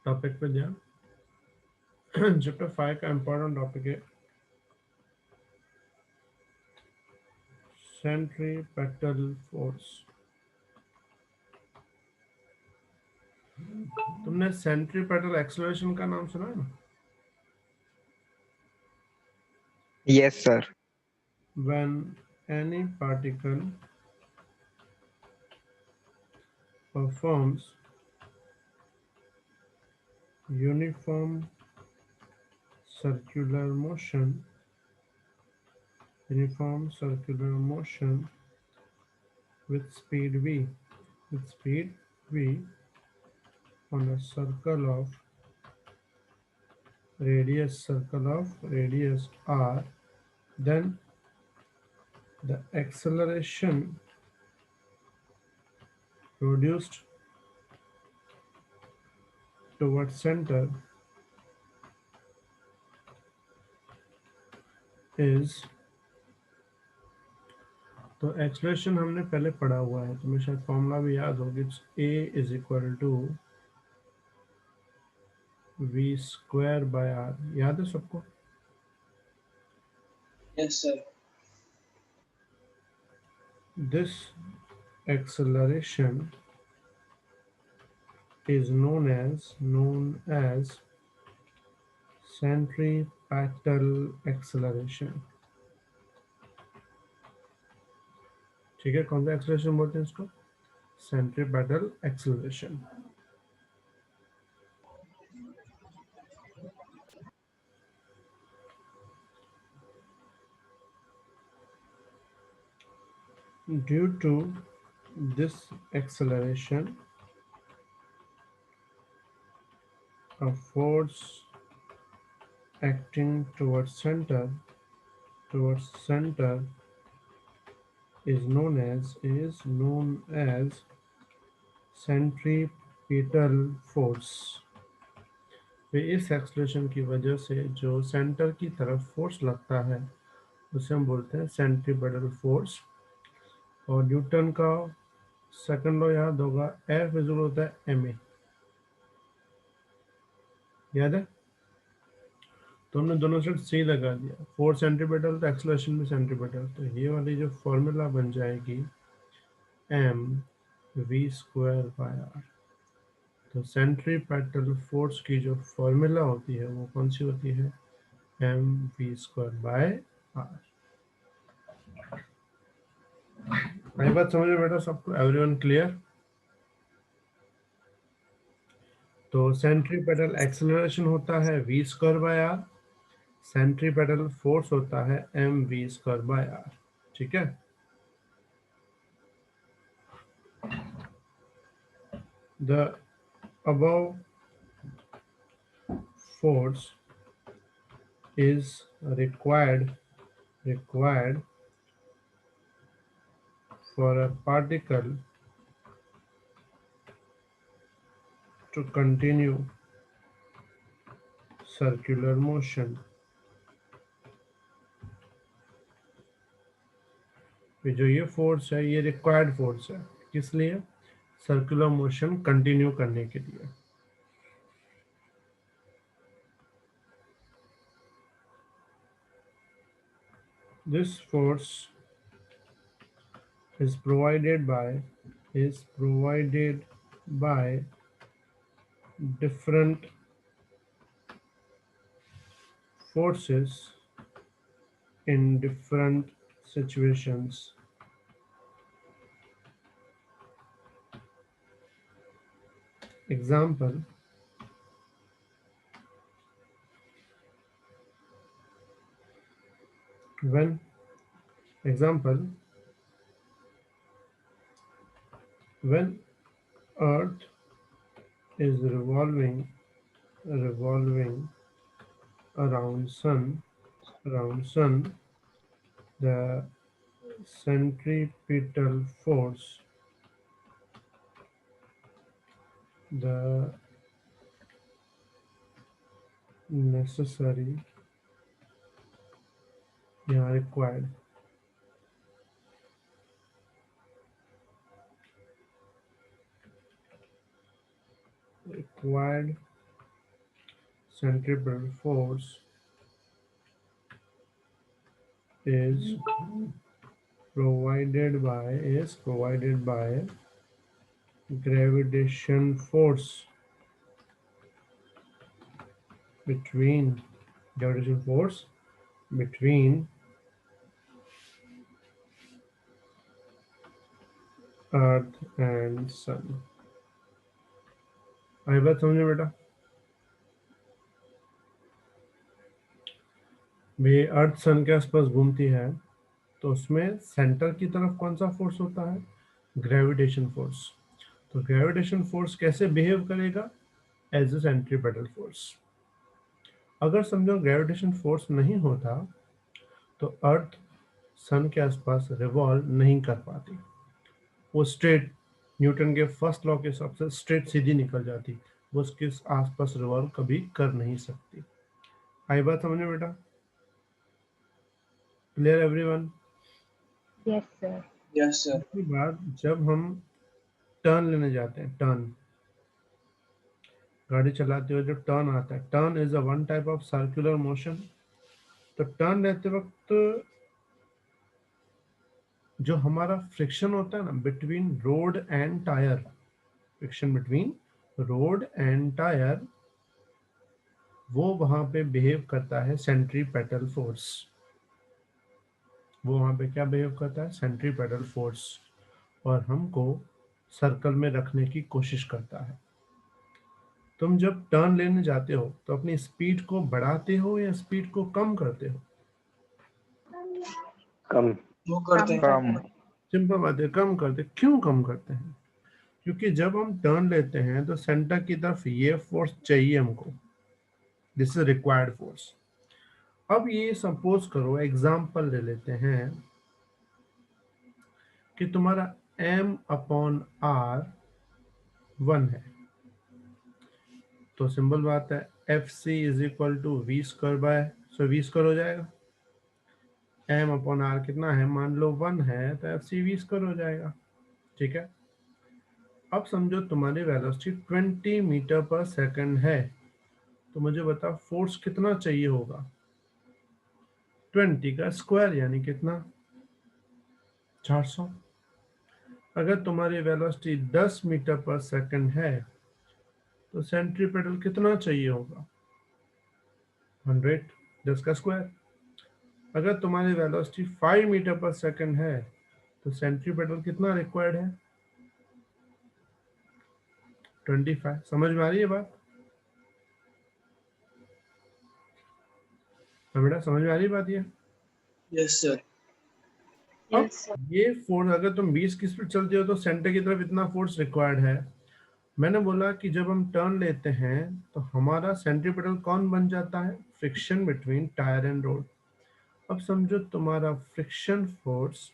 Topic पे ध्यान। Chapter 5 का इम्पोर्टेंट टॉपिक है सेंट्रीपेटल फोर्स। तुमने सेंट्रीपेटल एक्सेलरेशन का नाम सुना है ना? Yes, sir. When any particle performs uniform circular motion, uniform circular motion with speed v, with speed v on a circle of radius r, then the acceleration produced towards center is, तो acceleration हमने पहले पढ़ा हुआ है, तुम्हें शायद formula भी याद होगी। It's a is equal to v square by r. याद है सबको? Yes, sir. This acceleration is known as centripetal acceleration। ठीक है, कौन सा एक्सेलरेशन बोलते हैं इसको? Centripetal acceleration. Due to this acceleration, a force acting towards center is known as centripetal force। वे इस एक्सेलरेशन की वजह से जो सेंटर की तरफ फोर्स लगता है उसे हम बोलते हैं सेंट्रीपेटल फोर्स। और न्यूटन का सेकंड लॉ याद होगा, एफ इक्वल होता है एम ए। याद है? तो हमने दोनों साइड सी लगा दिया, फोर्स सेंट्रीपेटल तो एक्सेलरेशन भी सेंट्रीपेटल, तो ये वाली जो फॉर्मूला बन जाएगी m we square by r. तो सेंट्रीपेटल फोर्स की जो फॉर्मूला होती है वो कौन सी होती है? M we square by R. आई बात समझ में बेटा सबको? Everyone clear? तो सेंट्रीपेटल एक्सेलरेशन होता है V square by R, centripetal force होता है M we square by R. ठीक है? The above force is required for a particle to continue circular motion। जो ये फोर्स है ये रिक्वायर्ड फोर्स है, किस लिए? सर्कुलर मोशन कंटिन्यू करने के लिए। This force is provided by different forces in different situations। Example, when example when Earth is revolving around sun, the centripetal force, the necessary required centripetal force is provided by gravitation force between earth and sun. आई बात समझे बेटा? भाई अर्थ सन के आसपास घूमती है तो उसमें सेंटर की तरफ कौन सा फोर्स होता है? Gravitation force. तो ग्रेविटेशन फोर्स कैसे बिहेव करेगा? As a centripetal force. अगर समझो ग्रेविटेशन फोर्स नहीं होता तो अर्थ सन के आसपास रिवॉल्व नहीं कर पाती, वो स्ट्रेट न्यूटन के फर्स्ट लॉ के हिसाब से स्ट्रेट सीधी निकल जाती, वो उसके आसपास रिवॉल्व कभी कर नहीं सकती। आई बात समझे बेटा? Clear everyone? Yes sir. Yes sir. उसके बाद जब हम टर्न लेने जाते हैं, टर्न गाड़ी चलाते हुए जो टर्न आता है, turn is a one type of circular motion. तो टर्न लेते वक्त जो हमारा फ्रिक्शन होता है ना between road and tyre, friction between road and tyre, वो वहां पे बिहेव करता है सेंट्रीपेटल फोर्स। वो वहां पे क्या बिहेव करता है? सेंट्रीपेटल फोर्स, और हमको सर्कल में रखने की कोशिश करता है। तुम जब टर्न लेने जाते हो तो अपनी स्पीड को बढ़ाते हो या स्पीड को कम करते हो? कम। वो करते हैं। कम। सिंपल बात है, कम करते। क्यों कम करते हैं? क्योंकि जब हम टर्न लेते हैं तो सेंटर की तरफ ये फोर्स चाहिए हमको, दिस इज रिक्वायर्ड फोर्स। अब ये सपोज करो, एग्जांपल ले लेते हैं कि तुम्हारा m/r 1 है, तो सिंपल बात है Fc = v² हो जाएगा। m/r कितना है? मान लो 1 है तो Fc v² हो जाएगा। ठीक है, अब समझो तुम्हारी वेलोसिटी 20 मीटर पर सेकंड है, तो मुझे बता फोर्स कितना चाहिए होगा? 20 का स्क्वायर यानी कितना? 400। अगर तुम्हारी वेलोसिटी 10 मीटर पर सेकंड है तो सेंट्रीपेटल कितना चाहिए होगा? 100, 10 का स्क्वायर। अगर तुम्हारी वेलोसिटी 5 मीटर पर सेकंड है तो सेंट्रीपेटल कितना रिक्वायर्ड है? 25। समझ में आ रही है बात? बेटा समझ में आ रही है बात? ये यस सर। अब ये फोर्स, अगर तुम 20 की स्पीड चलती हो तो सेंटर की तरफ इतना फोर्स रिक्वायर्ड है। मैंने बोला कि जब हम टर्न लेते हैं तो हमारा सेंट्रीपेटल कौन बन जाता है? Friction between tyre and road. अब समझो तुम्हारा फ्रिक्शन फोर्स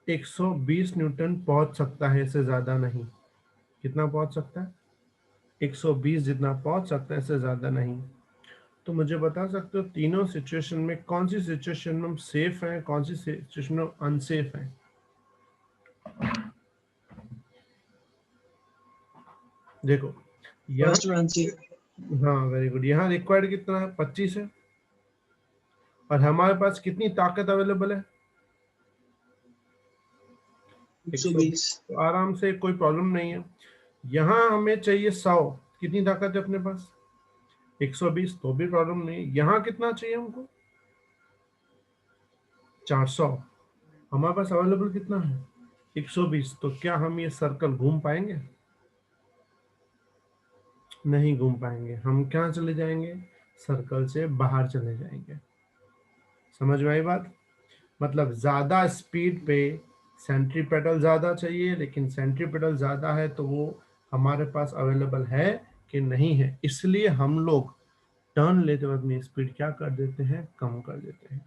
120 न्यूटन पहुंच सकता है, इससे ज्यादा नहीं। कितना पहुंच सकता है? 120 जितना पहुंच सकता है, इससे ज्यादा नहीं। तो मुझे बता सकते हो तीनों सिचुएशन में कौन सी सिचुएशन में हम सेफ हैं, कौन सी सिचुएशन में अनसेफ हैं? देखो फर्स्ट वन से। हाँ वेरी गुड। यहाँ रिक्वायर्ड कितना है? 25 है, और हमारे पास कितनी ताकत अवेलेबल है? 120। तो आराम से, कोई प्रॉब्लम नहीं है। यहाँ हमें चाहिए 100, कितनी ताकत है अपने पास? 120, तो भी प्रॉब्लम नहीं है। यहाँ कितना चाहिए हमको? 400। हमारे पास अवेलेबल कितना है? 120। तो क्या हम ये सर्कल घूम पाएंगे? नहीं घूम पाएंगे। हम क्या चले जाएंगे? सर्कल से बाहर चले जाएंगे। समझ में आई बात? मतलब ज्यादा स्पीड पे सेंट्रीपेटल ज्यादा चाहिए, लेकिन सेंट्रीपेटल ज्यादा है तो वो हमारे पास अवेलेबल है कि नहीं है, इसलिए हम लोग टर्न लेते वक्त अपनी स्पीड क्या कर देते हैं? कम कर देते हैं।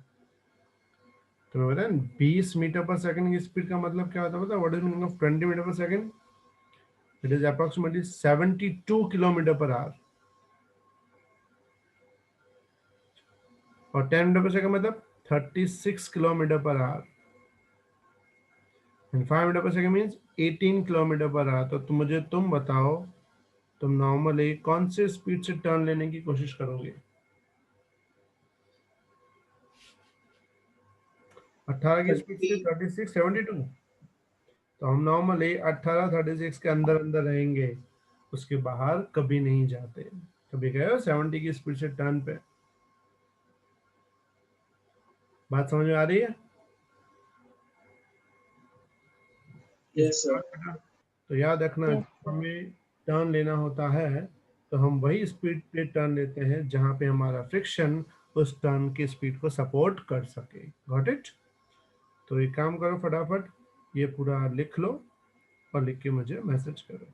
तो मैं बताया 20 मीटर पर सेकंड की स्पीड का मतलब क्या होता है? What is meaning of 20 metre per second? It is approximately 72 kilometre per hour. और 10 मीटर पर सेकंड मतलब 36 kilometre per hour. And 5 metre per second means 18 kilometre per hour. तो मुझे तुम बताओ तुम नॉर्मली कौन से स्पीड से टर्न लेने की कोशिश करोगे? 18 की स्पीड से 36, 72। तो हम नॉर्मली 18, 36 के अंदर अंदर रहेंगे, उसके बाहर कभी नहीं जाते। कभी गए हो 70 की स्पीड से टर्न पे? बात समझ में आ रही है? Yes, sir. तो याद रखना, Yes, जब हमें टर्न लेना होता है तो हम वही स्पीड पे टर्न लेते हैं जहां पे हमारा फ्रिक्शन उस टर्न की स्पीड को सपोर्ट कर सके। Got it? तो एक काम करो, फटाफट ये पूरा लिख लो और लिख के मुझे मैसेज करो।